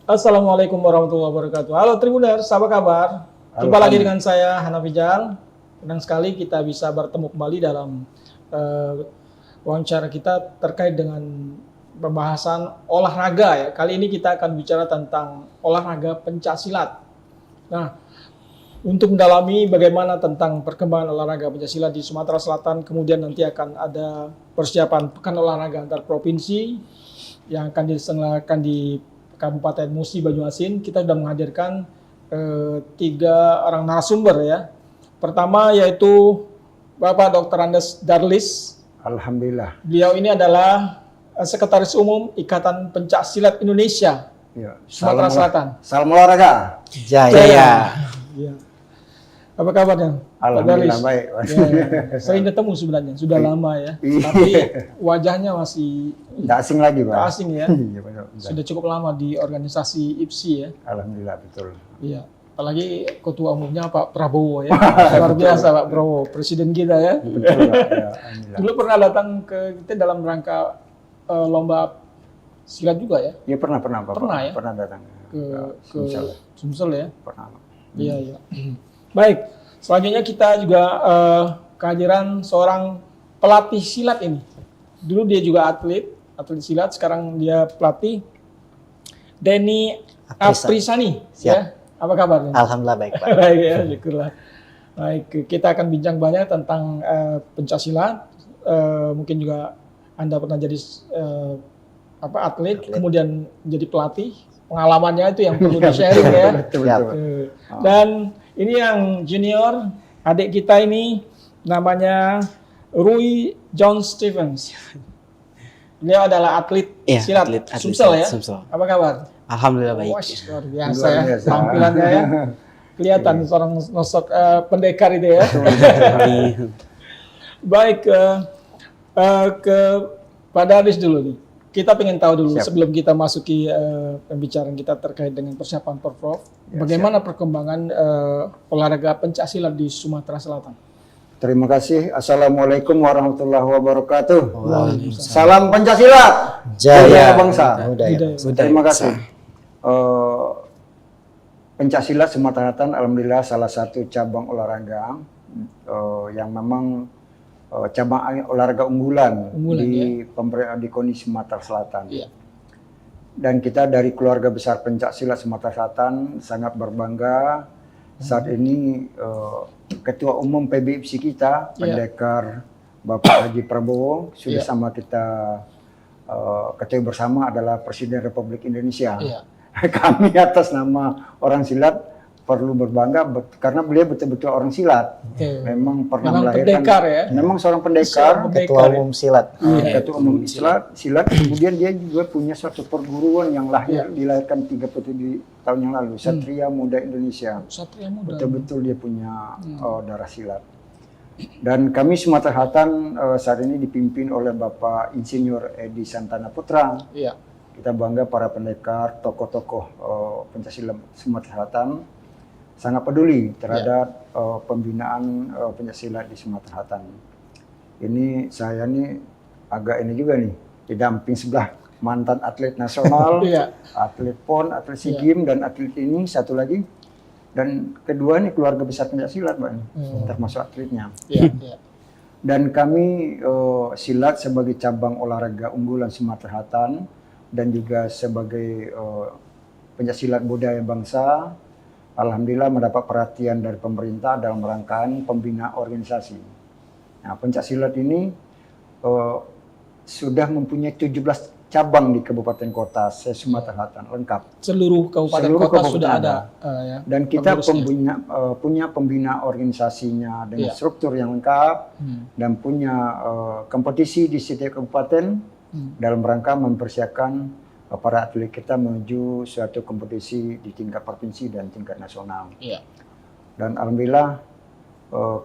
Assalamualaikum warahmatullahi wabarakatuh. Halo Tribuners, apa kabar? Jumpa lagi dengan saya Hanafi Jal. Senang sekali kita bisa bertemu kembali dalam wawancara kita terkait dengan pembahasan olahraga ya. Kali ini kita akan bicara tentang olahraga pencaksilat. Nah, untuk mendalami bagaimana tentang perkembangan olahraga pencaksilat di Sumatera Selatan, kemudian nanti akan ada persiapan pekan olahraga antar provinsi yang akan diselenggarakan di Kabupaten Musi Banyuasin. Kita sudah menghadirkan 3 orang narasumber ya. Pertama yaitu Bapak Dr. Andes Darlis. Alhamdulillah. Beliau ini adalah Sekretaris Umum Ikatan Pencaksilat Indonesia, ya. Sumatera Selatan. Salam olahraga. Jaya. Ya. Apa kabarnya? Alhamdulillah baik. Ya, sering ketemu sebenarnya, sudah lama ya. Tapi wajahnya masih tidak asing lagi, Pak. Tidak asing ya. Iya, sudah cukup lama di organisasi IPSI ya. Alhamdulillah betul. Iya. Apalagi ketua umumnya Pak Prabowo ya. Luar biasa Pak Prabowo, presiden kita ya. Betul, Pak. Ya, Dulu pernah datang ke kita dalam rangka lomba silat juga ya? Iya pernah Pak. Pernah ya? Pernah datang ke Sumsel ya? Pernah. Iya, iya. Baik, selanjutnya kita juga kehadiran seorang pelatih silat ini. Dulu dia juga atlet silat, sekarang dia pelatih. Denny Aprisani. Ya. Apa kabar? Alhamdulillah baik, Pak. Baik ya, syukurlah. Baik, kita akan bincang banyak tentang pencaksilat. Mungkin juga Anda pernah jadi atlet, kemudian menjadi pelatih. Pengalamannya itu yang perlu di-sharing ya. Betul. Dan ini yang junior, adik kita ini namanya Rui John Stevens. Beliau adalah atlet silat, atlet Sumsel ya. Sumsel. Apa kabar? Alhamdulillah baik. Wah, luar biasa ya tampilannya ya. Kelihatan seorang sosok pendekar itu ya. Baik, ke Pak Darlis dulu nih. Kita pengen tahu dulu sebelum kita masuki pembicaraan kita terkait dengan persiapan Porprov, bagaimana perkembangan olahraga pencaksilat di Sumatera Selatan? Terima kasih. Assalamualaikum warahmatullahi wabarakatuh. Salam pencaksilat. Jaya bangsa. Terima kasih. Pencaksilat Sumatera Selatan alhamdulillah salah satu cabang olahraga yang memang cabang olahraga unggulan di kondisi Sumatera Selatan. Ya. Dan kita dari keluarga besar pencaksilat Sumatera Selatan sangat berbangga saat ini Ketua Umum PBIPSI kita, Pendekar Bapak Haji Prabowo sudah sama kita ketahui bersama adalah Presiden Republik Indonesia. Kami atas nama orang silat perlu berbangga karena beliau betul-betul orang silat. Memang pernah melahirkan. Pendekar ya. Memang seorang pendekar. Ketua Umum Silat. Ketua Umum silat. Kemudian dia juga punya suatu perguruan yang dilahirkan 37 tahun yang lalu. Satria Muda Indonesia. Satria Muda. Betul-betul dia punya darah silat. Dan kami Sumatera Selatan saat ini dipimpin oleh Bapak Insinyur Edi Santana Putra. Iya. Kita bangga para pendekar, tokoh-tokoh pencaksilat Sumatera Selatan sangat peduli terhadap pembinaan pencaksilat di Sumatera Selatan. Ini saya nih agak ini juga nih, didamping sebelah mantan atlet nasional, atlet PON, atlet SEA Games, dan atlet ini satu lagi. Dan kedua nih keluarga besar pencaksilat, Pak, termasuk atletnya. Dan kami silat sebagai cabang olahraga unggulan Sumatera Selatan dan juga sebagai pencaksilat budaya bangsa, alhamdulillah mendapat perhatian dari pemerintah dalam rangkaian pembinaan organisasi. Nah, pencaksilat ini sudah mempunyai 17 cabang di kabupaten kota Sumatera Selatan lengkap. Seluruh kabupaten kota sudah ada. Dan kita punya pembina organisasinya dengan struktur yang lengkap dan punya kompetisi di setiap kabupaten dalam rangka mempersiapkan para atlet kita menuju suatu kompetisi di tingkat provinsi dan tingkat nasional. Dan alhamdulillah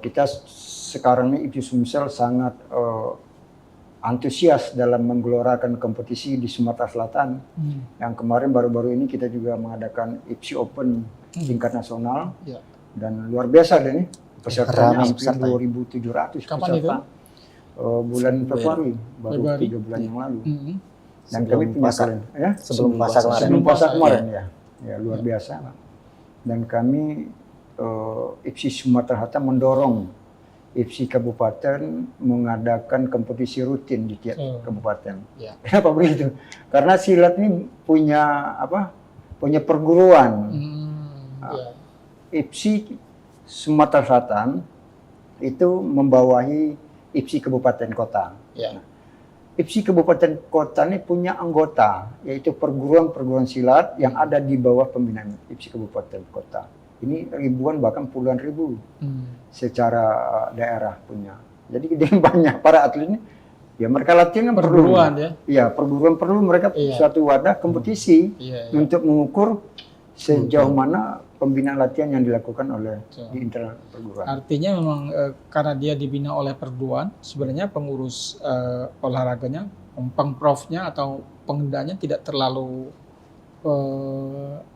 kita sekarang ini IPSI Sumsel sangat antusias dalam menggelorakan kompetisi di Sumatera Selatan. Yang kemarin baru-baru ini kita juga mengadakan IPSI Open tingkat nasional. Dan luar biasa deh nih, pesertanya hampir 2.700 peserta. Bulan Februari, baru 3 bulan yang lalu. Dan kami punya kalian, sebelum puasa kemarin. Sebelum puasa kemarin ya. ya luar biasa. Dan kami IPSI Sumatera Selatan mendorong IPSI Kabupaten mengadakan kompetisi rutin di tiap kabupaten. Ya. Kenapa begitu? Karena silat ini punya punya perguruan. Ya. IPSI Sumatera Selatan itu membawahi IPSI Kabupaten Kota. Ya. IPSI Kabupaten Kota ini punya anggota, yaitu perguruan-perguruan silat yang ada di bawah pembinaan IPSI Kabupaten Kota. Ini ribuan bahkan puluhan ribu secara daerah punya. Jadi banyak para atlet ini, ya mereka latihan kan Perguruan perlu. ya. Iya, perguruan perlu mereka suatu wadah kompetisi untuk mengukur sejauh mana pembinaan latihan yang dilakukan oleh di internal perguruan. Artinya memang karena dia dibina oleh perguruan, sebenarnya pengurus olahraganya, pengprofnya atau pengendanya tidak terlalu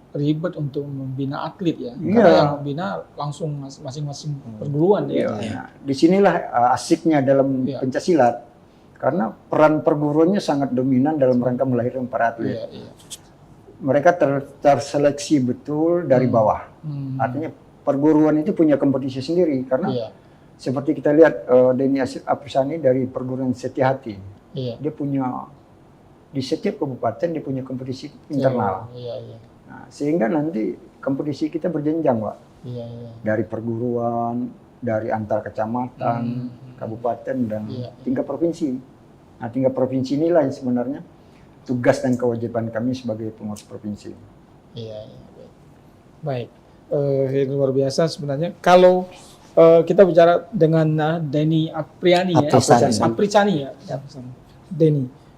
ribet untuk membina atlet ya. Karena yang membina langsung masing-masing perguruan ya. Nah, disinilah asiknya dalam pencaksilat, karena peran perguruannya sangat dominan dalam rangka melahirkan para atlet. Mereka terseleksi betul dari bawah. Artinya perguruan itu punya kompetisi sendiri, karena seperti kita lihat Denny Aprisani dari perguruan Setiahati, dia punya di setiap kabupaten dia punya kompetisi internal. Nah, sehingga nanti kompetisi kita berjenjang, Pak. Dari perguruan, dari antar kecamatan, kabupaten dan tingkat provinsi. Nah, tingkat provinsi inilah yang sebenarnya tugas dan kewajiban kami sebagai pengurus provinsi. Baik, luar biasa sebenarnya. Kalau kita bicara dengan Denny Apriyani Apricani ya,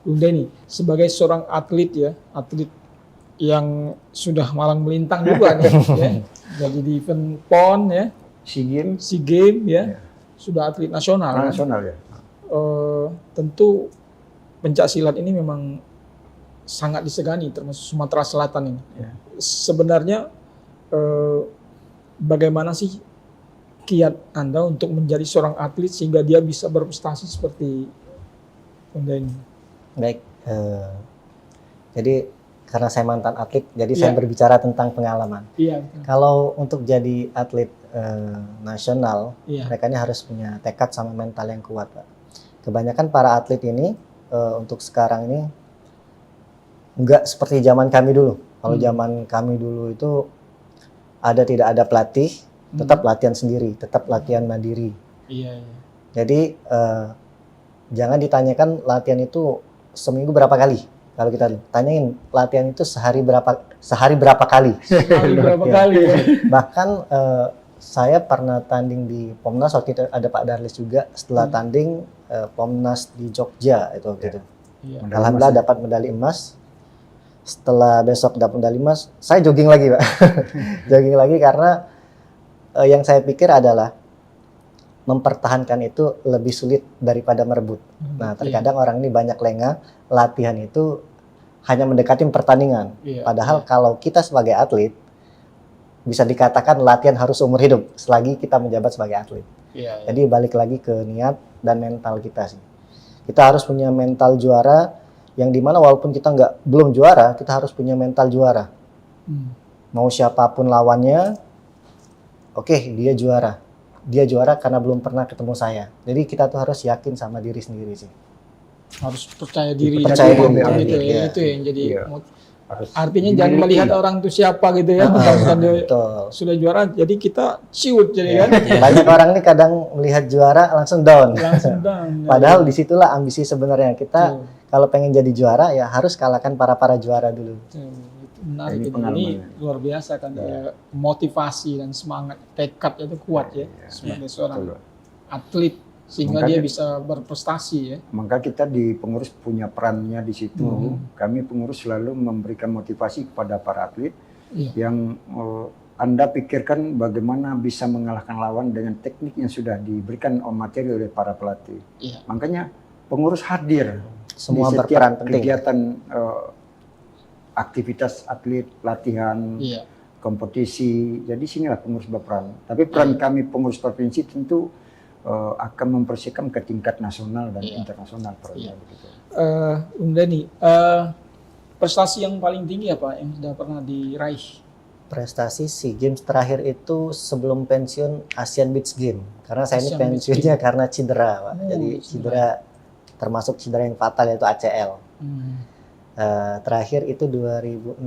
Bung Denny sebagai seorang atlet ya, atlet yang sudah malang melintang juga nih, ya. Jadi di event PON ya, SEA Games ya, sudah atlet nasional. Ya. Tentu pencaksilat ini memang sangat disegani termasuk Sumatera Selatan ini. Sebenarnya bagaimana sih kiat Anda untuk menjadi seorang atlet sehingga dia bisa berprestasi seperti Bung Denny? Baik, jadi karena saya mantan atlet, jadi saya berbicara tentang pengalaman. Kalau untuk jadi atlet nasional, mereka harus punya tekad sama mental yang kuat, Pak. Kebanyakan para atlet ini untuk sekarang ini nggak seperti zaman kami dulu. Kalau zaman kami dulu itu tidak ada pelatih, tetap latihan sendiri, tetap latihan mandiri. Jadi jangan ditanyakan latihan itu seminggu berapa kali. Kalau kita tanyain latihan itu sehari berapa kali? Sehari berapa kali? Ya. Bahkan saya pernah tanding di Pomnas, waktu itu ada Pak Darlis juga. Setelah tanding Pomnas di Jogja itu waktu itu. Alhamdulillah dapat medali emas. Setelah besok dapat medali emas, saya jogging lagi, Pak. Jogging lagi karena yang saya pikir adalah mempertahankan itu lebih sulit daripada merebut. Nah, terkadang orang ini banyak lengah, latihan itu hanya mendekati pertandingan. Padahal kalau kita sebagai atlet, bisa dikatakan latihan harus umur hidup selagi kita menjabat sebagai atlet. Jadi balik lagi ke niat dan mental kita sih. Kita harus punya mental juara, yang dimana walaupun kita belum juara, kita harus punya mental juara. Mau siapapun lawannya, oke, dia juara. Dia juara karena belum pernah ketemu saya. Jadi kita tuh harus yakin sama diri sendiri sih. Harus percaya diri. Itu yang jadi. Artinya jangan melihat orang itu siapa gitu ya. Bukan dia sudah juara, jadi kita ciut jadi kan. Banyak orang ini kadang melihat juara langsung down. Padahal disitulah ambisi sebenarnya. Kita kalau pengen jadi juara ya harus kalahkan para juara dulu. Benar, ini luar biasa kan, motivasi dan semangat tekad itu kuat ya sebagai seorang atlet sehingga dia bisa berprestasi ya. Maka kita di pengurus punya perannya di situ. Kami pengurus selalu memberikan motivasi kepada para atlet yang Anda pikirkan bagaimana bisa mengalahkan lawan dengan teknik yang sudah diberikan materi oleh para pelatih. Makanya pengurus hadir semua di berperan setiap penting. Kegiatan aktivitas atlet, latihan, kompetisi. Jadi sinilah pengurus berperan. Tapi peran kami pengurus provinsi tentu akan mempersiapkan ke tingkat nasional dan internasional. Bung Denny, prestasi yang paling tinggi apa yang sudah pernah diraih? Prestasi SEA Games terakhir itu sebelum pensiun Asian Beach Games. Karena saya ini Asian Beach pensiunnya karena cedera, Pak. Oh, Jadi cedera. cedera termasuk cedera yang fatal yaitu ACL. Terakhir itu 2016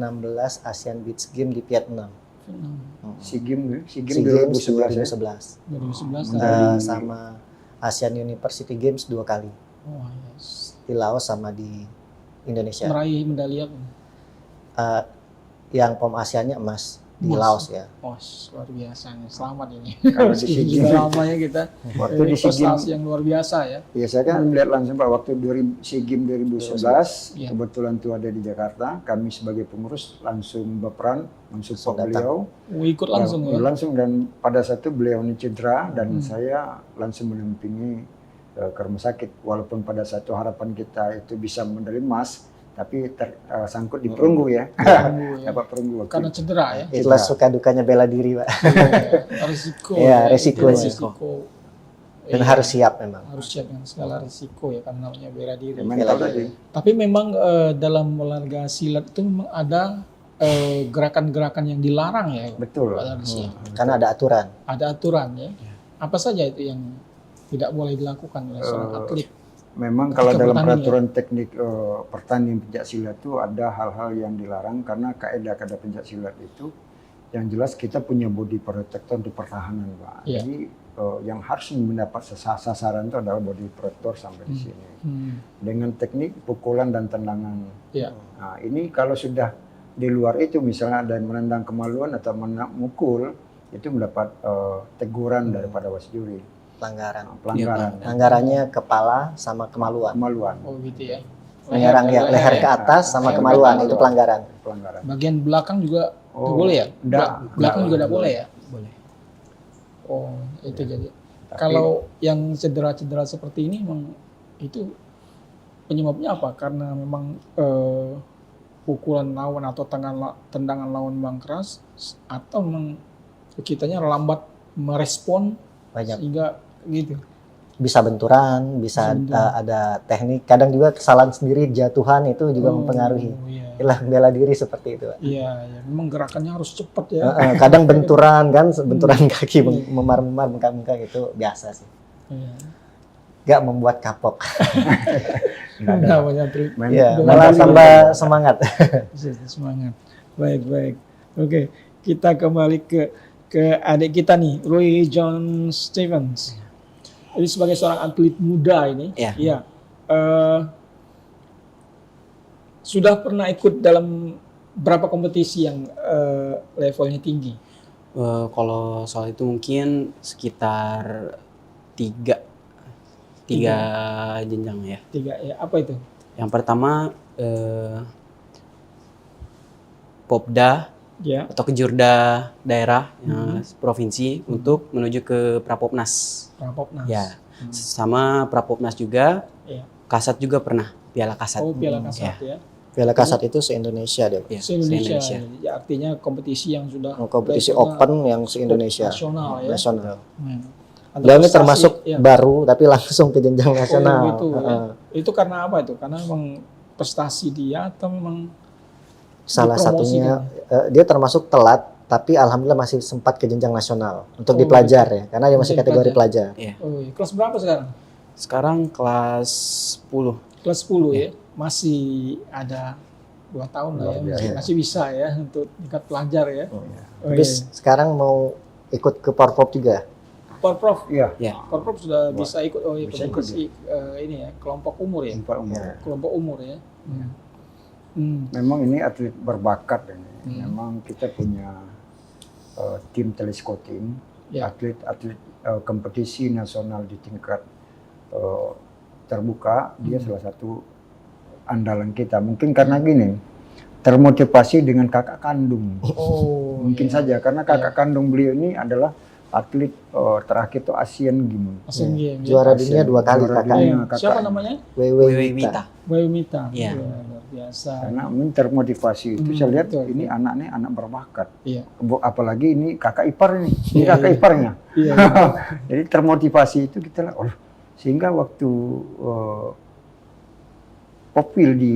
Asian Beach Games di Vietnam. SEA Games SEA Games 2011 ya. 2011 Medali. sama Asian University Games 2 kali. Oh, yes. Di Laos sama di Indonesia. Meraih medali apa? Yang POM Asianya emas di Emas. Laos ya. Oh, luar biasa nih. Selamat ini. Kalau di SEA Sudah Games, lamanya kita waktu di SEA Games, prestasi yang luar biasa ya. ya saya kan melihat langsung Pak waktu SEA Games 2011 Iya. kebetulan tuh ada di Jakarta, kami sebagai pengurus langsung berperan mensupport Langsung datang. beliau. Oh, ikut langsung ya. Langsung, dan pada saat itu beliau ini cedera dan Hmm. saya langsung mendampingi ke rumah sakit. Walaupun pada satu harapan kita itu bisa medali emas, tapi tersangkut di perunggu ya. Perunggu ya. Dapat perunggu waktu Karena itu. cedera ya. Itulah suka dukanya bela diri, Pak. Risiko. Iya, ya. risiko. Itu risiko. Dan Iya, harus siap memang. harus siap dengan segala risiko ya karena namanya bela diri. Ya, mental Bela tadi. Tapi memang dalam olahraga silat itu memang ada gerakan-gerakan yang dilarang ya. Betul. Pak Darlis, ya. Karena ada aturan. Ada aturan ya. Apa saja itu yang tidak boleh dilakukan oleh seorang atlet? Memang kalau Ketika dalam pertandingan. peraturan teknik pertandingan pencak silat itu ada hal-hal yang dilarang karena kaidah pencak silat itu yang jelas kita punya body protector untuk pertahanan, Pak. Iya. Jadi yang harus mendapat sasaran itu adalah body protector sampai di sini. Dengan teknik pukulan dan tendangan. Iya. Nah, ini kalau sudah di luar itu misalnya ada yang menendang kemaluan atau memukul itu mendapat teguran daripada wasit juri. Pelanggaran. Anggarannya kepala sama kemaluan. Kemaluan. Oh gitu ya. Menyerang ya, leher ke atas sama Leher ke kemaluan atas. itu pelanggaran. Pelanggaran. Bagian belakang juga Oh, itu boleh ya? enggak. Belakang juga Enggak. tidak boleh ya? Boleh. Oh, itu jadi. Tapi- Kalau yang cedera-cedera seperti ini memang itu penyebabnya apa? Karena memang pukulan lawan atau tendangan lawan memang keras atau memang kitanya lambat merespon Banyak. sehingga gitu. Bisa benturan, bisa Bisa benturan. ada teknik. Kadang juga kesalahan sendiri, jatuhan itu juga mempengaruhi. Iya. Itulah bela diri seperti itu, Pak. Iya, ya. Memang gerakannya harus cepat ya. Kadang benturan kan, benturan kaki memar-memar bengkak-bengkak itu biasa sih. Iya. Gak membuat kapok. Namanya trik. Ya, Dengan malah diri. tambah semangat. Semangat. Baik. Oke, kita kembali ke adik kita nih, Roy John Stevens. Ini sebagai seorang atlet muda ini, Iya. iya. Sudah pernah ikut dalam berapa kompetisi yang levelnya tinggi? Kalau soal itu mungkin sekitar tiga jenjang ya. 3 ya. Apa itu? Yang pertama Popda Ya. atau kejurda daerah provinsi untuk menuju ke Prapopnas. Prapopnas. Ya, sama Prapopnas juga. Iya. Kasat juga pernah, Piala Kasat. Oh, Piala Kasat ya. Piala Kasat itu se-Indonesia deh, Pak. Ya, Se-Indonesia. se-Indonesia. Ya, artinya kompetisi yang sudah Kompetisi levelnya open yang se-Indonesia. nasional ya. Nasional. Ada Beliau ini prestasi, termasuk ya. baru tapi langsung ke jenjang nasional. Oh, gitu, ya. Heeh. Itu karena apa itu? Karena memang prestasi dia atau memang Salah dipromosikan? satunya dia termasuk telat tapi alhamdulillah masih sempat ke jenjang nasional untuk Oh, dipelajar ya karena dia masih Masih kategori pelajar. Iya. Oh, iya. Kelas berapa sekarang? Sekarang kelas 10. Kelas 10 ya. Masih ada 2 tahun lah ya. Luar biasa. Masih bisa ya untuk tingkat pelajar ya. Oh, Tapi iya. sekarang mau ikut ke Porprov juga. Porprov. Iya. Ya. Porprov sudah bisa ikut Bisa ikut, kompetisi ini ya, kelompok umur ya. Empat umur. Kelompok umur ya. Memang ini atlet berbakat ini. Memang kita punya tim teleskoping, Ya. atlet kompetisi nasional di tingkat terbuka. Dia salah satu andalan kita. Mungkin karena gini, termotivasi dengan kakak kandung. Oh, Mungkin iya. saja karena kakak kandung beliau ini adalah atlet terakhir itu Asian Games. Asian Games. ya. Juara dunia 2 kali Juara kakak. dunia. Iya. Siapa namanya? Wewe Wewe Wita. Wita. Bayu Mita. Iya. Luar biasa. Karena termotivasi itu saya lihat betul. ini anaknya anak berbakat. Iya. Apalagi ini kakak ipar ini, ini Iya, kakak iya. iparnya. Iya. Jadi termotivasi itu kita lihat, sehingga waktu Popil di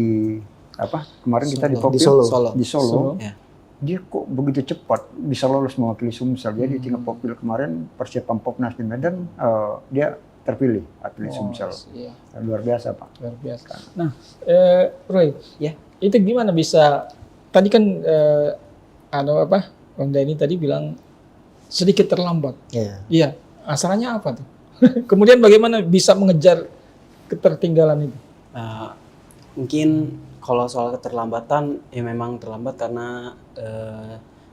kemarin kita di Solo. Popil Di Solo. Solo. di Solo. Solo. Ya. Dia kok begitu cepat bisa lolos mewakili Sumsel. Jadi tingkat Popil kemarin persiapan Popnas di Medan dia terpilih atlet Sumsel. Iya, Luar biasa Pak. luar biasa. Nah, Roy, Ya. itu gimana bisa? Tadi kan Bang Denny tadi bilang sedikit terlambat. Iya. Iya, asalnya apa tuh? Kemudian bagaimana bisa mengejar ketertinggalan itu? Mungkin kalau soal keterlambatan ya memang terlambat karena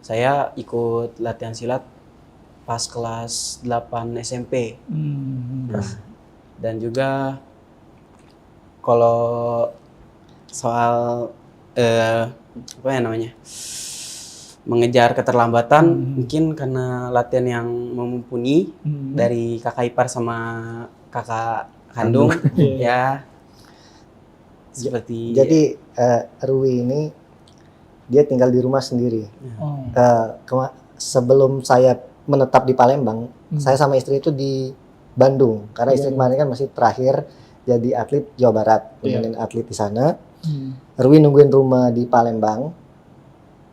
saya ikut latihan silat pas kelas 8 SMP. Nah, dan juga kalau soal apa ya namanya? Mengejar keterlambatan mungkin karena latihan yang mumpuni dari kakak ipar sama kakak kandung ya seperti Jadi Rui ini dia tinggal di rumah sendiri. Oh. Sebelum saya menetap di Palembang, saya sama istri itu di Bandung karena istri kemarin kan masih terakhir jadi atlet Jawa Barat, nemenin atlet di sana. Rui nungguin rumah di Palembang.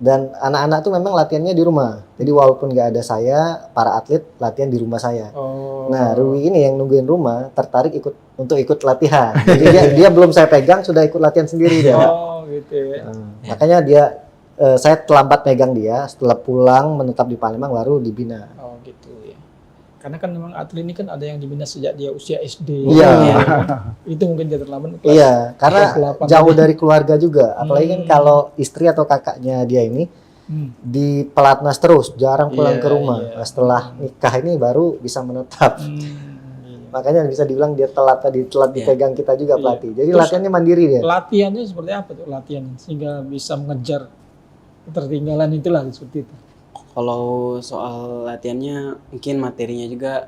Dan anak-anak tuh memang latihannya di rumah. Jadi walaupun nggak ada saya, para atlet latihan di rumah saya. Oh. Nah, Rui ini yang nungguin rumah tertarik untuk ikut latihan. Jadi dia belum saya pegang sudah ikut latihan sendiri dia. Oh, gitu ya. Makanya saya terlambat megang dia. Setelah pulang menetap di Palembang baru dibina. Oh, gitu ya. Karena kan memang atlet ini kan ada yang dibina sejak dia usia SD. Iya. Itu mungkin dia terlambat. Kelas- Iya, karena kelas 8 jauh tadi. dari keluarga juga. Apalagi kan kalau istri atau kakaknya dia ini di pelatnas terus, jarang pulang Iya, ke rumah. iya. Nah, setelah nikah ini baru bisa menetap. Iya. Makanya bisa dibilang dia telat dipegang kita juga Iya. pelatih. Jadi Terus- latihannya mandiri dia. Latihannya seperti apa tuh latihan sehingga bisa mengejar ketertinggalan itulah seperti itu. kalau soal latihannya mungkin materinya juga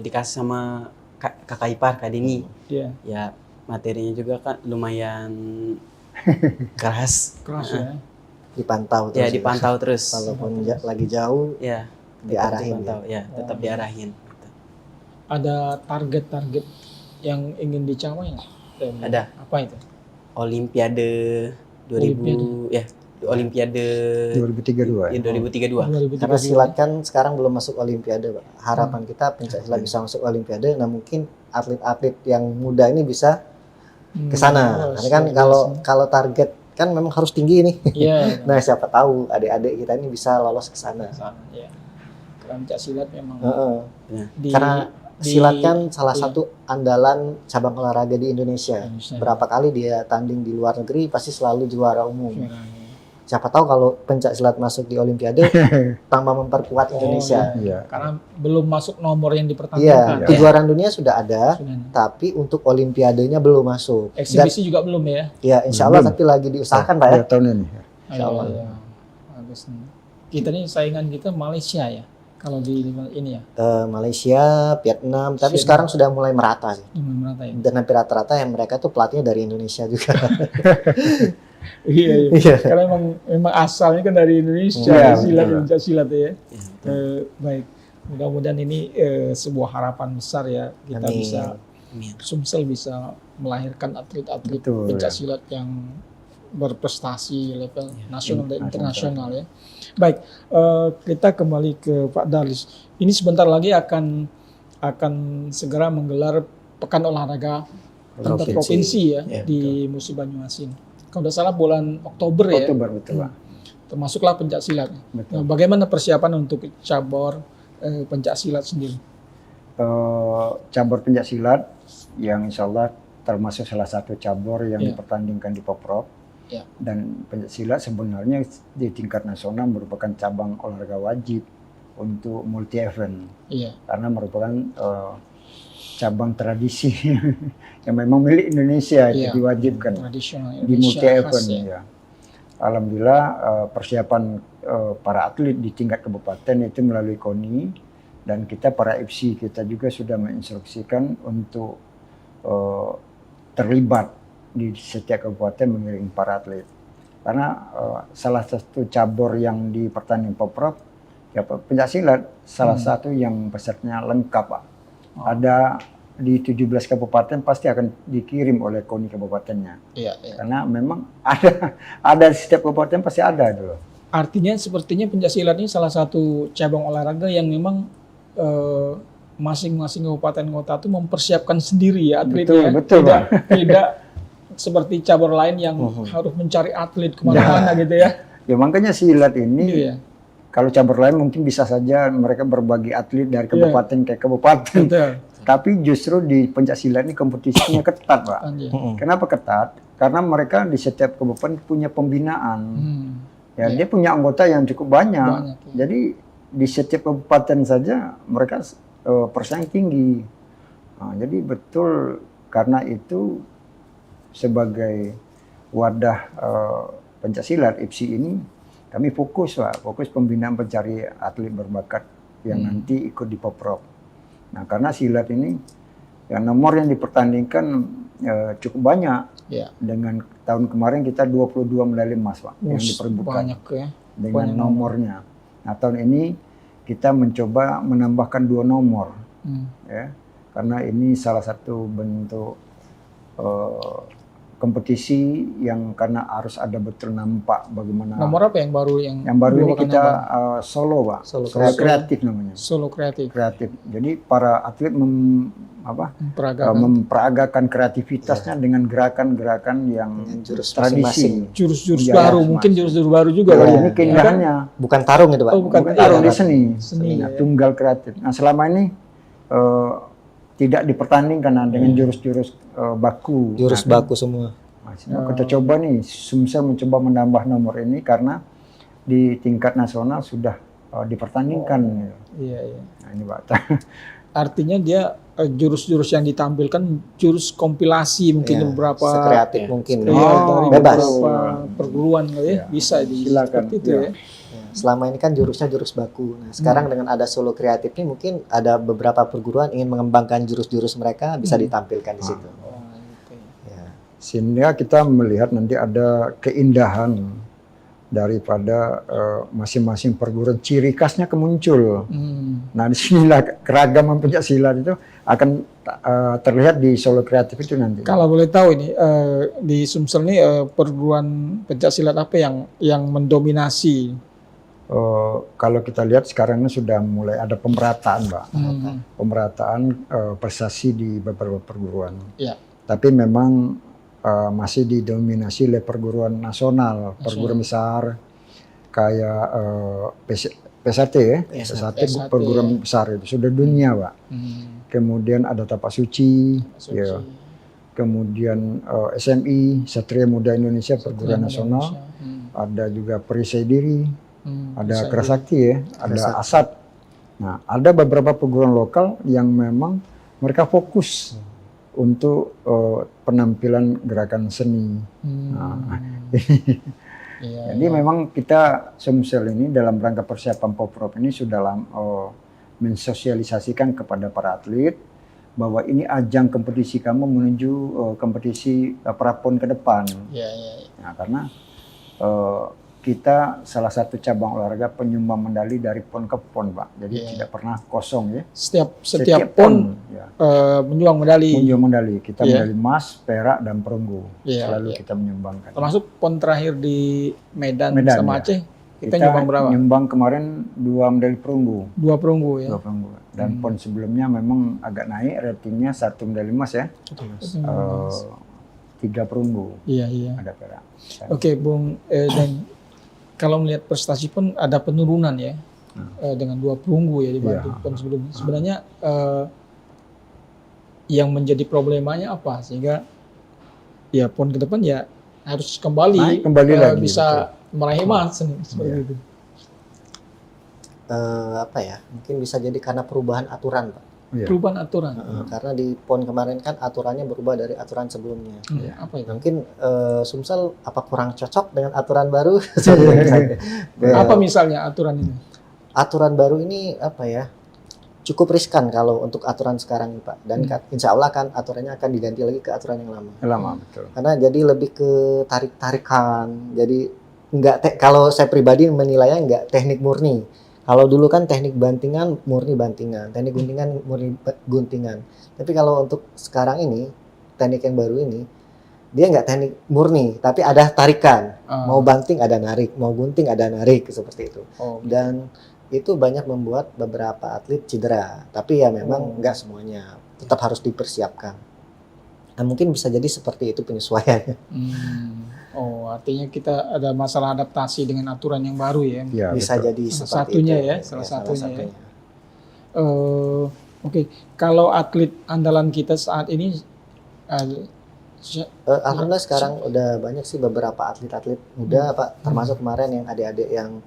dikasih sama kakak ipar Kak Dini. Iya. Ya materinya juga kan lumayan keras. Keras ya. Dipantau terus. Ya dipantau terus. Walaupun lagi jauh Ya tetap diarahin. dipantau. Ya tetap diarahin. Ada target-target yang ingin dicapai nggak? Ada. Apa itu? Olimpiade 2000 ya Olimpiade 2032 ya, 2032. 2032. Karena silat kan sekarang belum masuk Olimpiade, Pak. Harapan kita pencak silat bisa masuk Olimpiade. Nah mungkin atlet-atlet yang muda ini bisa ke sana. Karena kan kalau target kan memang harus tinggi nih. Iya. Nah siapa tahu adik-adik kita ini bisa lolos ke sana. Ya. Karena pencak silat memang Heeh. di, Karena di- silat kan salah iya. satu andalan cabang olahraga di Indonesia. Indonesia. Berapa kali dia tanding di luar negeri pasti selalu juara umum. Juara. Siapa tahu kalau pencak silat masuk di Olimpiade tambah memperkuat Indonesia. Iya. Karena belum masuk nomor yang Iya, dipertandingkan. kejuaraan dunia sudah ada, Sudah. tapi untuk Olimpiadenya belum masuk. Dan Eksibisi juga belum ya. ya insya Allah Belum. tapi lagi diusahakan Pak ya. Ya, tahun ini. Insya Allah. Iya. Bagus nih. Kita nih saingan kita Malaysia ya. Kalau di ini ya. Malaysia, Vietnam, tapi Vietnam. sekarang sudah mulai merata sih. Di merata ya. Dan hampir rata-rata yang mereka tuh pelatihnya dari Indonesia juga. Iya, iya. Iya. Karena memang asalnya kan dari Indonesia Iya, silat betul. pencak silat ya. Ya, betul. Baik. Mudah-mudahan ini sebuah harapan besar ya kita Amin. bisa Amin. Sumsel bisa melahirkan atlet-atlet Betul, pencak ya. silat yang berprestasi level nasional dan internasional. internasional ya. Baik, kita kembali ke Pak Darlis. Ini sebentar lagi akan segera menggelar Pekan Olahraga Antar Provinsi ya, Ya, di Musi Banyumas ini. Kalau tidak salah bulan Oktober ya. Oktober betul Pak. Termasuklah pencak silat. Betul. Nah, bagaimana persiapan untuk cabur pencak silat sendiri? Cabur pencak silat yang insya Allah termasuk salah satu cabur yang Iya. dipertandingkan di Poprov. Iya. Dan pencak silat sebenarnya di tingkat nasional merupakan cabang olahraga wajib untuk multi event Iya. karena merupakan cabang tradisi yang memang milik Indonesia Iya. itu diwajibkan Tradisional di multi Indonesia event khas ya. ya. Alhamdulillah persiapan para atlet di tingkat kabupaten itu melalui KONI dan kita para FC kita juga sudah menginstruksikan untuk terlibat di setiap kabupaten mengirim para atlet. Karena salah satu cabur yang di pertandingan Poprov ya pencak silat salah satu yang pesertanya lengkap Pak. Ada di 17 kabupaten pasti akan dikirim oleh KONI kabupatennya. Iya. Karena memang ada di setiap kabupaten pasti ada dulu. Artinya sepertinya pencaksilat ini salah satu cabang olahraga yang memang masing-masing kabupaten kota itu mempersiapkan sendiri ya atletnya. Betul, Tidak seperti cabur lain yang harus mencari atlet kemana-mana gitu ya. Ya makanya silat ini, Iya. kalau cabur lain mungkin bisa saja mereka berbagi atlet dari kabupaten ke kabupaten. Betul. Tapi justru di pencaksilat ini kompetisinya ketat, Pak. Iya. Kenapa ketat? Karena mereka di setiap kabupaten punya pembinaan. Ya, dia punya anggota yang cukup banyak. Ya. Jadi di setiap kabupaten saja mereka persaing tinggi. Nah, jadi betul karena itu sebagai wadah pencaksilat IPSI ini kami fokus pembinaan pencari atlet berbakat yang nanti ikut di Poprov. Nah, karena silat ini ya nomor yang dipertandingkan cukup banyak. Ya. Dengan tahun kemarin kita 22 medali emas, Pak, yang diperebutkan banyak ya. dengan nomornya. Nah, tahun ini kita mencoba menambahkan 2 nomor, ya, karena ini salah satu bentuk kompetisi yang karena harus ada betul nampak bagaimana. Nomor apa yang baru Yang baru ini kita solo, Pak. Solo kreatif namanya. Solo kreatif. Jadi para atlet memperagakan kreativitasnya dengan gerakan-gerakan yang jurus tradisi. Jurus-jurus Ya, baru, mungkin jurus-jurus baru juga. Ya, kali ini keindahannya. Bukan tarung itu, Pak. Oh, bukan Taruh di seni. Seni, ya. Tunggal kreatif. Nah, selama ini tidak dipertandingkan dengan jurus-jurus baku. Jurus baku semua. Nah, kita coba nih, Sumsel mencoba menambah nomor ini karena di tingkat nasional sudah dipertandingkan. Iya. Nah, ini Pak. Artinya dia jurus-jurus yang ditampilkan jurus kompilasi mungkin beberapa sekreatif mungkin. dari Bebas. beberapa perguruan kali ya. Bisa Silakan. seperti itu ya. Selama ini kan jurusnya jurus baku. Nah, sekarang dengan ada solo kreatif ini mungkin ada beberapa perguruan ingin mengembangkan jurus-jurus mereka bisa ditampilkan di situ. Ya. Sehingga kita melihat nanti ada keindahan daripada masing-masing perguruan, ciri khasnya kemuncul. Nah, disinilah keragaman pencaksilat itu akan terlihat di solo kreatif itu nanti. Kalau boleh tahu ini di Sumsel ini perguruan pencaksilat apa yang mendominasi? Kalau kita lihat sekarang ini sudah mulai ada pemerataan, Pak. Pemerataan prestasi di beberapa perguruan. Ya. Tapi memang masih didominasi oleh perguruan nasional, perguruan besar kayak PSAT ya, PSAT perguruan besar itu sudah dunia, Pak. Kemudian ada Tapak Suci, ya. Kemudian SMI, Satria Muda Indonesia perguruan nasional, ada juga Perisai Diri, ada Kerasakti ya, ada ASAT. Nah, ada beberapa perguruan lokal yang memang mereka fokus untuk penampilan gerakan seni. Jadi memang kita Sumsel ini dalam rangka persiapan Poprov ini sudah mensosialisasikan kepada para atlet bahwa ini ajang kompetisi kamu menuju kompetisi prapon ke depan. Nah, karena kita salah satu cabang olahraga penyumbang medali dari PON ke PON, Pak. Jadi tidak pernah kosong ya. Setiap PON menyumbang medali. Kita medali emas, perak, dan perunggu. Selalu kita menyumbangkan. Termasuk PON terakhir di Medan sama Aceh, kita nyumbang berapa? Nyumbang kemarin 2 medali perunggu. 2 perunggu ya. 2 perunggu. Dan PON sebelumnya memang agak naik ratingnya, 1 medali emas ya. 3 perunggu. Iya. Ada perak. Oke, Bung dan kalau melihat prestasi pun ada penurunan ya dengan 2 perunggu ya dibanding PON sebelumnya. Sebenarnya yang menjadi problemanya apa sehingga ya PON ke depan ya harus kembali lagi, bisa meraih emas seperti itu. Apa ya? Mungkin bisa jadi karena perubahan aturan, Pak. Perubahan aturan. Karena di PON kemarin kan aturannya berubah dari aturan sebelumnya. Apa itu? Mungkin Sumsel apa kurang cocok dengan aturan baru? Apa misalnya aturan ini? Aturan baru ini apa ya? Cukup riskan kalau untuk aturan sekarang, Pak. Dan insya Allah kan aturannya akan diganti lagi ke aturan yang lama. Lama, betul. Karena jadi lebih ke tarik-tarikan. Jadi kalau saya pribadi menilainya nggak teknik murni. Kalau dulu kan teknik bantingan murni bantingan, teknik guntingan murni guntingan. Tapi kalau untuk sekarang ini, teknik yang baru ini, dia nggak teknik murni, tapi ada tarikan. Mau banting ada narik, mau gunting ada narik, seperti itu. Dan itu banyak membuat beberapa atlet cedera. Tapi ya memang nggak semuanya, tetap harus dipersiapkan. Nah, mungkin bisa jadi seperti itu penyesuaiannya. Oh, artinya kita ada masalah adaptasi dengan aturan yang baru ya. Ya, Bisa betul. jadi Salah seperti satunya itu. ya, salah satunya ya. Oke, kalau atlet andalan kita saat ini, Alhamdulillah sekarang udah banyak sih beberapa atlet-atlet muda, Pak. Termasuk kemarin yang adik-adik yang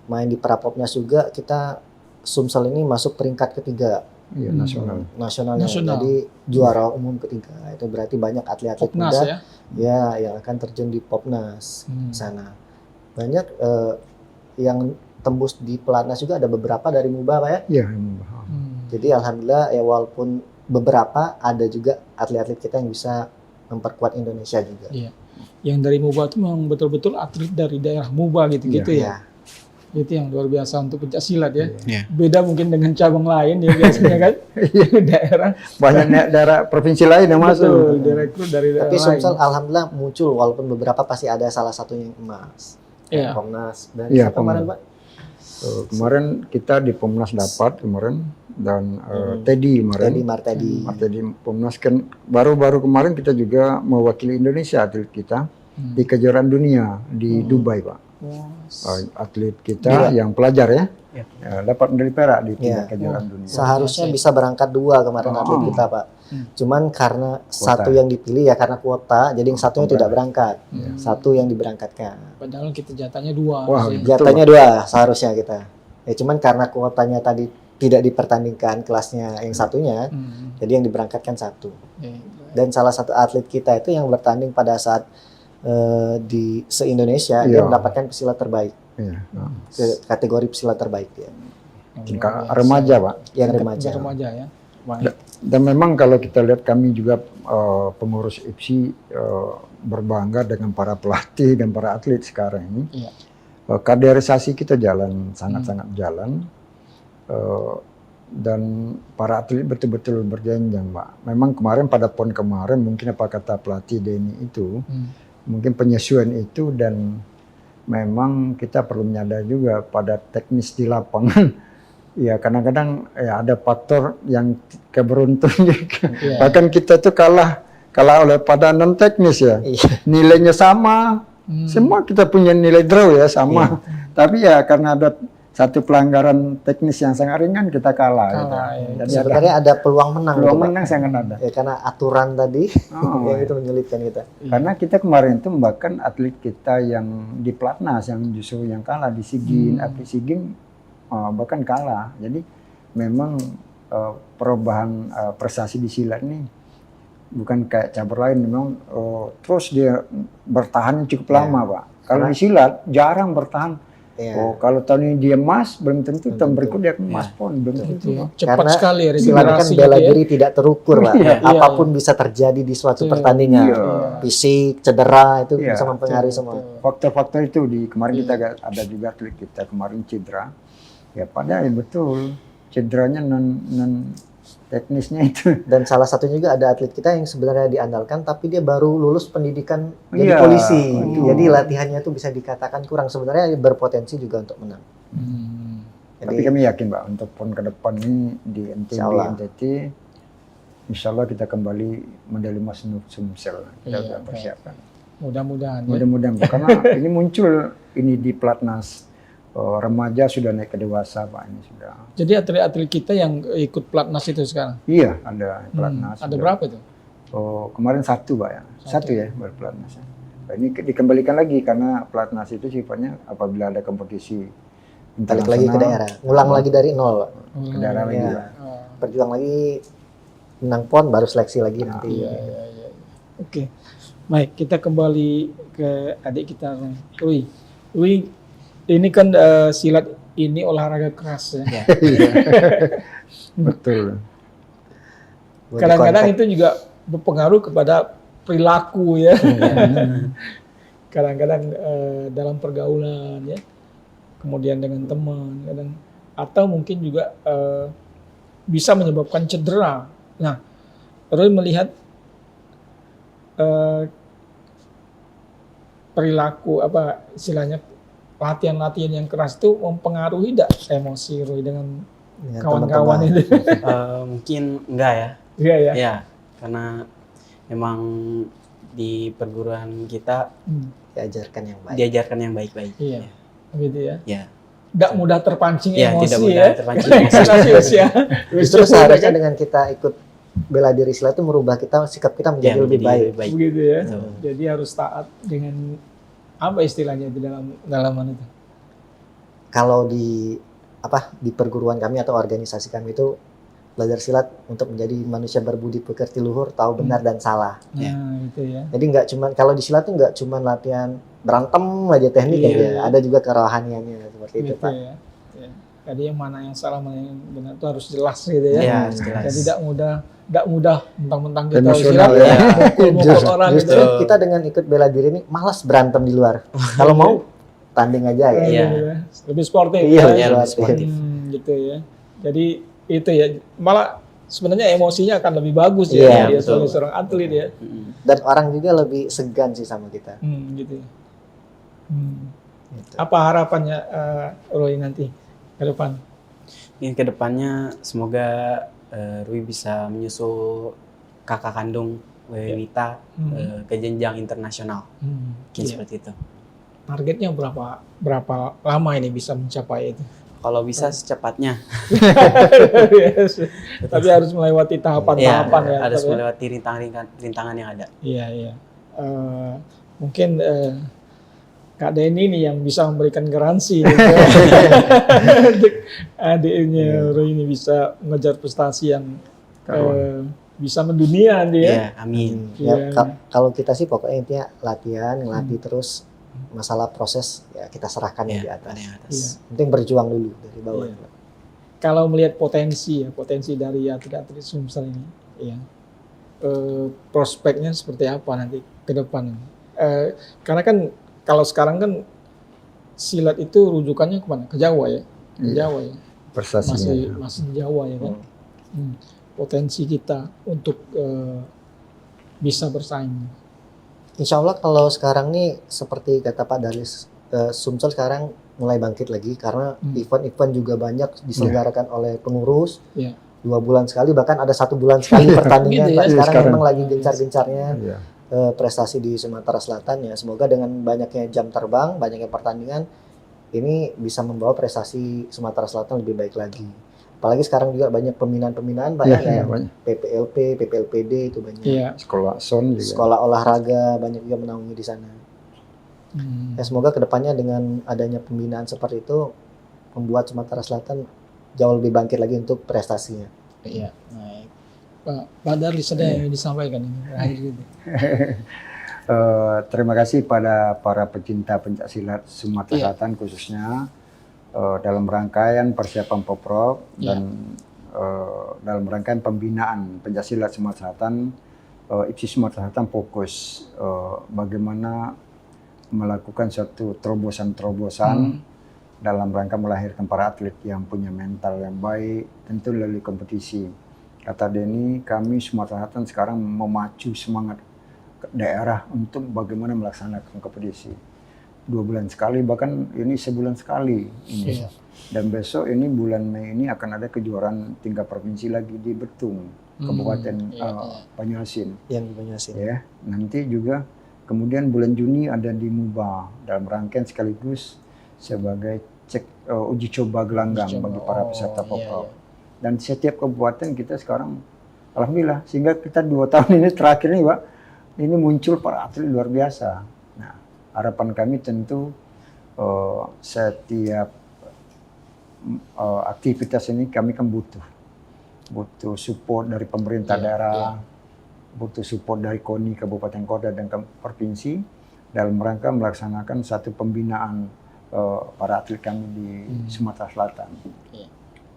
main di Prapopnas juga, kita Sumsel ini masuk peringkat ketiga Iya, nasional. nasionalnya. Nasional. Jadi juara umum ketiga. Itu berarti banyak atlet-atlet Popnas muda ya. ya yang akan terjun di Popnas Hmm. sana. Banyak yang tembus di Pelatnas juga, ada beberapa dari MUBA, Pak ya. Iya. Jadi alhamdulillah ya, walaupun beberapa ada juga atlet-atlet kita yang bisa memperkuat Indonesia juga. Iya. Yang dari MUBA itu memang betul-betul atlet dari daerah MUBA gitu-gitu ya. Ya. Itu yang luar biasa untuk pencaksilat ya. Iya. Beda mungkin dengan cabang lain ya biasanya kan. daerah Banyak daerah provinsi lain yang betul, masuk. direkrut dari daerah Tapi lain. Sumsel alhamdulillah muncul, walaupun beberapa pasti ada salah satunya yang emas. Iya. Pomnas dan Iya, siapa kemarin, Pomnas. Pak? Kemarin kita di Pomnas dapat kemarin dan Teddy kemarin. Teddy Martedi. Teddy Pomnas kan baru-baru kemarin kita juga mewakili Indonesia atlet kita di kejuaraan dunia di Dubai, Pak. Atlet kita yang pelajar ya, dapat medali perak di tingkat kejuaraan dunia. Seharusnya bisa berangkat 2 kemarin atlet kita, Pak. Cuman karena satu yang dipilih ya karena kuota, jadi yang satunya tidak berangkat. Satu yang diberangkatkan. Padahal kita jatahnya 2. Wah, sih. betul, Jatahnya 2 seharusnya kita. Ya cuman karena kuotanya tadi tidak dipertandingkan kelasnya yang satunya, jadi yang diberangkatkan 1. Dan salah satu atlet kita itu yang bertanding pada saat di se-Indonesia, dia mendapatkan pesilat terbaik. Iya. Kategori pesilat terbaik dia. Tingkat remaja, Pak. Yang remaja. Remaja ya. Baik. Dan memang kalau kita lihat kami juga pengurus IPSI berbangga dengan para pelatih dan para atlet sekarang ini. Iya. Kaderisasi kita jalan, sangat-sangat jalan. Dan para atlet betul-betul berjenjang, Pak. Memang kemarin pada PON kemarin mungkin apa kata pelatih Denny itu, mungkin penyesuaian itu, dan memang kita perlu menyadari juga pada teknis di lapangan. Ya kadang-kadang ya ada faktor yang keberuntungan juga. Bahkan kita tuh kalah oleh pada non teknis ya. Nilainya sama, semua kita punya nilai draw ya sama. Tapi ya karena ada satu pelanggaran teknis yang sangat ringan kita kalah. Gitu. Dan sebenarnya ada peluang menang. Peluang gitu, Pak. menang sangat ada. Ya karena aturan tadi yang itu menyulitkan kita. Karena kita kemarin itu bahkan atlet kita yang di Pelatnas yang justru yang kalah di SEA Games, atlet SEA Games bahkan kalah. Jadi memang perubahan prestasi di silat ini bukan kayak cabur lain, memang terus dia bertahan cukup lama, Pak. Kalau di silat jarang bertahan. Kalau tahun ini dia emas, belum tentu tahun berikutnya dia emas pun belum tentu. Cepat Karena sekali silat kan regenerasi bela gitu ya. diri tidak terukur, Pak. Apapun bisa terjadi di suatu pertandingan. Fisik, cedera itu bisa mempengaruhi semua. Faktor-faktor itu di kemarin kita ada juga atlet kita kemarin cedera. Ya padahal betul cederanya non teknisnya itu. Dan salah satunya juga ada atlet kita yang sebenarnya diandalkan, tapi dia baru lulus pendidikan jadi polisi. Jadi latihannya itu bisa dikatakan kurang. Sebenarnya berpotensi juga untuk menang. Tapi kami yakin, Pak, untuk PON ke depan ini di NTB, NTT, insya Allah kita kembali medali emas Sumsel. Kita sudah persiapkan. Mudah-mudahan. Mudah-mudahan, karena ini muncul ini di Pelatnas. Remaja sudah naik ke dewasa, Pak, ini sudah. Jadi atlet-atlet kita yang ikut Pelatnas itu sekarang? Iya, ada Pelatnas. Ada berapa itu? Kemarin 1, Pak ya. Satu ya baru Pelatnas. Nah, ini dikembalikan lagi karena Pelatnas itu sifatnya apabila ada kompetisi balik lagi ke daerah, ngulang lagi dari nol, Pak. Ke daerah lagi. Ya. Berjuang lagi, menang PON baru seleksi lagi nanti. Oke. Baik, kita kembali ke adik kita, Wi. Wi, ini kan silat ini olahraga keras ya. Betul. Kadang-kadang itu juga berpengaruh kepada perilaku ya. Kadang-kadang dalam pergaulan ya. Kemudian dengan teman, kadang atau mungkin juga bisa menyebabkan cedera. Nah, Roy melihat perilaku apa istilahnya latihan-latihan yang keras itu mempengaruhi tidak emosi Roy dengan kawan-kawan teman-teman. itu? Mungkin enggak ya. Iya ya. Ya, karena memang di perguruan kita Diajarkan yang baik. diajarkan yang baik-baik. Iya. Gitu ya. Ya. Nggak mudah terpancing Ya, emosi tidak ya. mudah terpancing emosi. Karena usia. Justru seharusnya dengan kita ikut bela diri silat itu merubah kita, sikap kita menjadi Ya, lebih baik. Begitu ya. Betul. Jadi harus taat dengan apa istilahnya di dalam itu. Kalau di perguruan kami atau organisasi kami itu belajar silat untuk menjadi manusia berbudi pekerti luhur, tahu benar dan salah. Ya. Nah, itu ya. Jadi nggak cuman kalau di silat tuh nggak cuman latihan berantem aja teknik Iya. aja, ada juga kerohaniannya seperti itu, Gitu Pak. ya. Ya. Jadi yang mana yang salah, mana yang benar itu harus jelas gitu ya. Ya, jelas. Jadi tidak mudah mentang-mentang kita Emosional silat ya. mukul orang gitu. Justru kita dengan ikut bela diri ini malas berantem di luar. Kalau mau tanding aja ya. Iya. Gitu ya. Lebih sportif. Iya, ya. lebih sportif. Gitu ya. Jadi itu ya malah sebenarnya emosinya akan lebih bagus Iya, ya dia betul. sebagai seorang atlet ya. Dan orang juga lebih segan sih sama kita. Gitu ya. Gitu. Apa harapannya Roy nanti ke depan? Ini kedepannya semoga Rui bisa menyusul kakak kandung Wita ke jenjang internasional. Mungkin Iya. seperti itu. Targetnya berapa lama ini bisa mencapai itu? Kalau bisa secepatnya. Tapi harus melewati tahapan-tahapan ya. harus Tapi- melewati rintangan yang ada. Iya, iya. Mungkin Kak Denny nih yang bisa memberikan garansi gitu. Untuk adiknya Roy ini bisa mengejar prestasi yang bisa mendunia dia. Iya, amin. Ya, Iya. kalau kita sih pokoknya intinya latihan, ngelatih terus, masalah proses ya kita serahkan yang di Iya, atas. ada yang atas. Iya. Penting berjuang dulu dari bawah. Iya. Kalau melihat potensi dari atlet-atlet Sumsel ini, ya, prospeknya seperti apa nanti ke depan? Karena kan kalau sekarang kan silat itu rujukannya kemana? Ke Jawa ya, ke Iya. Jawa ya, Prestasinya. masih di Jawa ya kan. Potensi kita untuk bisa bersaing. Insya Allah kalau sekarang nih seperti kata Pak Darlis, Sumsel sekarang mulai bangkit lagi karena event-event juga banyak diselenggarakan oleh pengurus. Iya. 2 bulan sekali, bahkan ada 1 bulan sekali pertandingan. Gitu ya. Pak. Sekarang Sekarang. memang lagi gencar-gencarnya Iya. prestasi di Sumatera Selatan ya. Semoga dengan banyaknya jam terbang, banyaknya pertandingan, ini bisa membawa prestasi Sumatera Selatan lebih baik lagi. Apalagi sekarang juga banyak pembinaan-pembinaan Pak, Iya, ya, kayak banyak. PPLP, PPLPD itu banyak. Iya. Sekolah SON juga. Sekolah olahraga banyak juga menaungi di sana. Ya, semoga kedepannya dengan adanya pembinaan seperti itu membuat Sumatera Selatan jauh lebih bangkit lagi untuk prestasinya. Iya. Baik. Pak Darlis ada yang disampaikan ini terakhir gitu. Terima kasih pada para pecinta pencaksilat Sumatera Iya. Selatan khususnya dalam rangkaian persiapan Poprov Iya. dan dalam rangkaian pembinaan pencaksilat Sumatera Selatan, IPSI Sumatera Selatan fokus bagaimana melakukan suatu terobosan-terobosan dalam rangka melahirkan para atlet yang punya mental yang baik, tentu melalui kompetisi. Kata Denny, kami Sumatera Selatan sekarang memacu semangat daerah untuk bagaimana melaksanakan kompetisi. 2 bulan sekali, bahkan ini sebulan sekali. Ini. Iya. Dan besok ini bulan Mei ini akan ada kejuaraan tingkat provinsi lagi di Betung, Kabupaten Banyuasin. Yang di Banyuasin. Ya, nanti juga kemudian bulan Juni ada di Muba dalam rangkaian sekaligus sebagai uji coba gelanggang bagi para peserta Poprov. Dan setiap kabupaten kita sekarang, alhamdulillah, sehingga kita 2 tahun ini terakhir ini Pak, ini muncul para atlet luar biasa. Nah, harapan kami tentu setiap aktivitas ini kami kan butuh support dari pemerintah daerah, butuh support dari KONI, kabupaten kota dan provinsi dalam rangka melaksanakan satu pembinaan para atlet kami di Sumatera Selatan.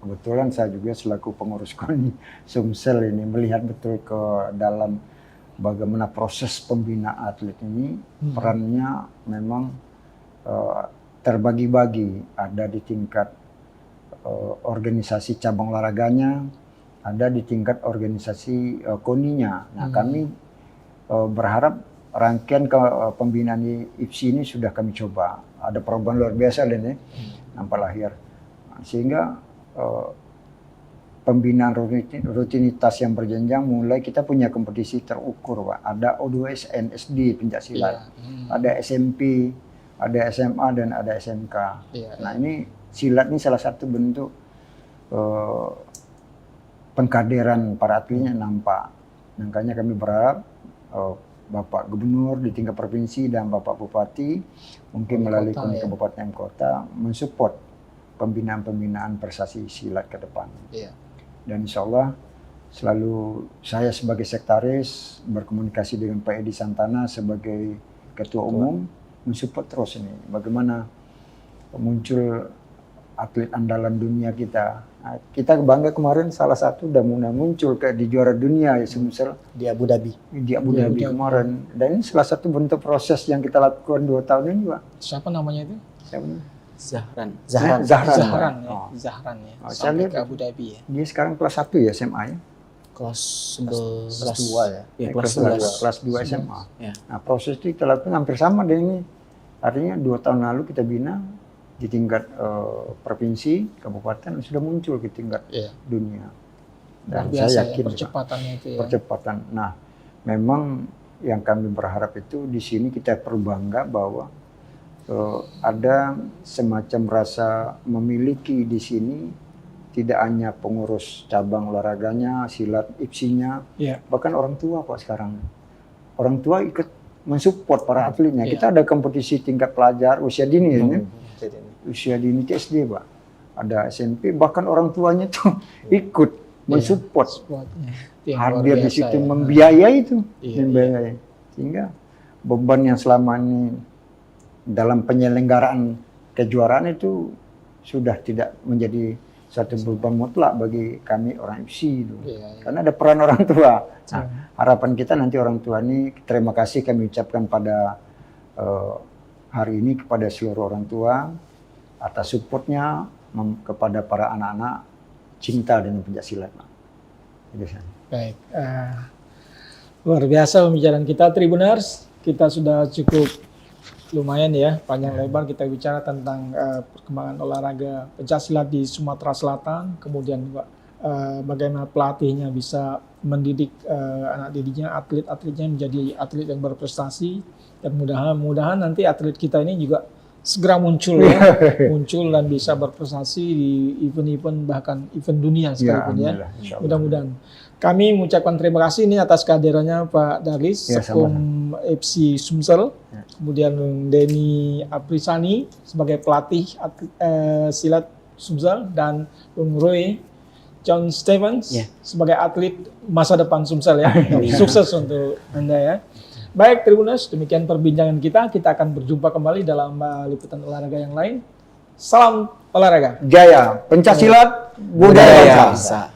Kebetulan saya juga selaku pengurus KONI Sumsel ini melihat betul ke dalam bagaimana proses pembinaan atlet ini, perannya memang terbagi-bagi, ada di tingkat organisasi cabang olahraganya, ada di tingkat organisasi KONI-nya. Nah, kami berharap rangkaian pembinaan di IPSI ini sudah kami coba. Ada perubahan luar biasa dan nampak lahir. Sehingga pembinaan rutinitas yang berjenjang, mulai kita punya kompetisi terukur, Pak. Ada O2SN SD pencaksilat, ada SMP, ada SMA dan ada SMK. Nah, ini silat ini salah satu bentuk pengkaderan para atletnya nampak. Makanya kami berharap Bapak Gubernur di tingkat provinsi dan Bapak Bupati mungkin melalui Komite Kabupaten Kota mensupport pembinaan prestasi silat ke depan. Dan insya Allah selalu saya sebagai sekretaris berkomunikasi dengan Pak Edi Santana sebagai Ketua Umum mensupport terus ini. Bagaimana muncul atlet andalan dunia kita. Nah, kita bangga kemarin salah satu udah muncul di juara dunia ya Sumsel di Abu Dhabi. Di Abu Dhabi kemarin. Dan ini salah satu bentuk proses yang kita lakukan 2 tahun ini, Pak. Siapa namanya itu? Siapa namanya? Zahran Oh. Zahran ya. Oh, Sampai ke Abu Dhabi ya. Dia sekarang kelas 1 ya SMA ya. Kelas 2 ya. Ya, kelas 2 SMA. Ya. Nah, proses itu kita lakukan hampir sama dengan ini. Artinya 2 tahun lalu kita bina di tingkat provinsi, kabupaten sudah muncul ke tingkat dunia. Dan saya yakin percepatannya itu ya. Percepatan. Nah, memang yang kami berharap itu di sini kita perlu bangga bahwa ada semacam rasa memiliki di sini tidak hanya pengurus cabang olahraganya, silat IPSI-nya, bahkan orang tua Pak sekarang. Orang tua ikut mensupport para atletnya. Kita ada kompetisi tingkat pelajar usia dini ini. Usia dini itu SD, Pak. Ada SMP, bahkan orang tuanya tuh ikut mensupport. Hadir di situ membiayai itu, membiayai. Sehingga beban yang selama ini dalam penyelenggaraan kejuaraan itu sudah tidak menjadi satu beban mutlak bagi kami orang IPSI itu. Karena ada peran orang tua. Nah, harapan kita nanti orang tua ini, terima kasih kami ucapkan pada hari ini kepada seluruh orang tua atas supportnya kepada para anak-anak cinta dengan pencaksilat. Baik, luar biasa pembicaraan kita Tribuners. Kita sudah cukup lumayan ya, panjang lebar kita bicara tentang perkembangan olahraga pencaksilat di Sumatera Selatan, kemudian juga bagaimana pelatihnya bisa mendidik anak didiknya, atlet-atletnya menjadi atlet yang berprestasi, dan mudah-mudahan nanti atlet kita ini juga segera muncul ya, muncul dan bisa berprestasi di event-event bahkan event dunia sekalipun ya. Mudah-mudahan. Kami mengucapkan terima kasih ini atas kehadirannya Pak Darlis, Sekum FC Sumsel, kemudian Denny Aprisani sebagai pelatih silat Sumsel, dan Bung Roy John Stevens sebagai atlet masa depan Sumsel ya. Sukses untuk Anda ya. Baik Tribuners, demikian perbincangan kita. Kita akan berjumpa kembali dalam liputan olahraga yang lain. Salam olahraga. Jaya, pencaksilat budaya bangsa.